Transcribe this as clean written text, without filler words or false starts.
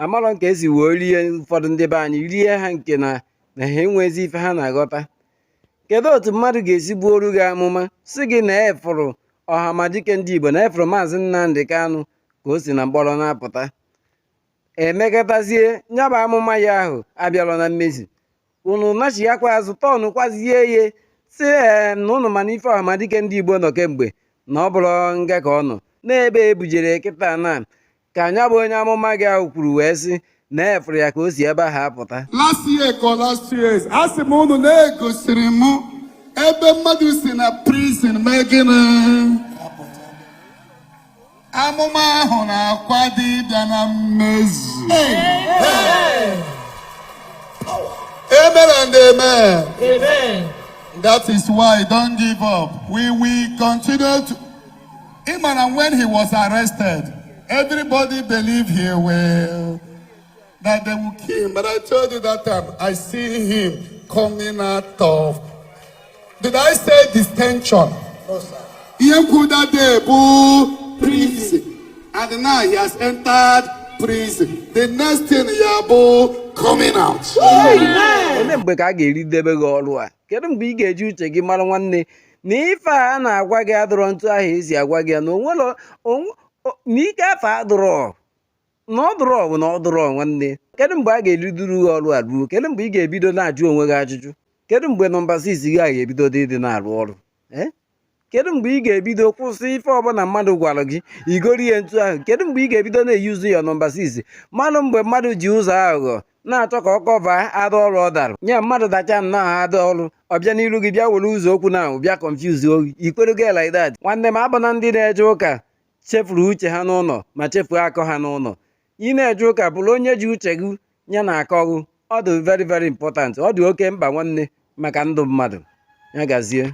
amarọ nke esi wee rie ụfọdụ ndị be anyị rie ha nke na ha enwezi ife ha na-aghọta. Kedu otu mmadụ ga-esi buoru gị amụma si gị na efụrụ ọhamadike ndị Igbo na efụrụ maazị Nnamdi Kanụ ka o si na mkpọrọ na-apụta, emekọtazie nyabụ amụma ya ahụ abịarọ na mmezi, unu nachighakwa azụ tọnụ kwazie ihe si na ụnụ mana ife ọhamadike ndị Igbo nọ kemgbe na ọ bụrụ nga ka ọ nọ n'ebe ebujere kịta na ka anya bụ onye amụma gị ahụ kwuru wee sị na efụrụ ya ka o si ebe ahụ apụta. Last year ka last year a sị m unu na-egosiri m ebe mmadụ si na prison mee gịnị amụma ahụ na-akwado ịbịa na mmezu. Amen and amen. Amen. That is why don't give up. We will continue to. Even when he was arrested, everybody believed he will that they will kill him. But I told you that time, I see him coming out of. Did I say distension? No, sir. He could that day prison, and now he has entered prison. The next thing he is coming out. Ele mgbe ka a ga-eridebe gị ọrụ a? Kedu mgbe ị ga-eji uche gị mara nwanne na ife a na-agwa gị adọrọ ntụ ahụ esi agwa gị na onwere na ike afọ adọrọ na ọdụrọ bụ na ọdụrọ nwanne? Kedu mgbe a ga-eriduru gị ọrụ a ruo? Kedu mgbe ị ga-ebido na-ajụ onwe gị ajụjụ? Kedu mgbe nọmba 6 gị ga-ebido ịdị na-arụ ọrụ? Kedu mgbe ị ga-ebido kwụsị ife ọbụla mmadụ gwara gị igori ihe ntụ ahụ? Kedu mgbe ị ga-ebido na-eyuzu ya nọmba 6? Mmanụ mgbe mmadụ ji ụzọ aghụghọ na-achọ ka ọ kọva ada ọrụ ọ dara nye mmadụ dacha nnọọ ada ọrụ ọbịa n'iru gị bịa were ụzọ okwu na bịa confuse ohi ikwere gị like that. Nwanne m abụ na ndị na-eje ụka chefuru uche ha n'ụlọ ma chefuo akọ ha n'ụlọ. Ị na-eje ụka bụrụ onye ji uche gị ya na akọ gị, ọ dị very very important, ọ dị oke mkpa nwanne maka ndụ mmadụ. Ya gazie.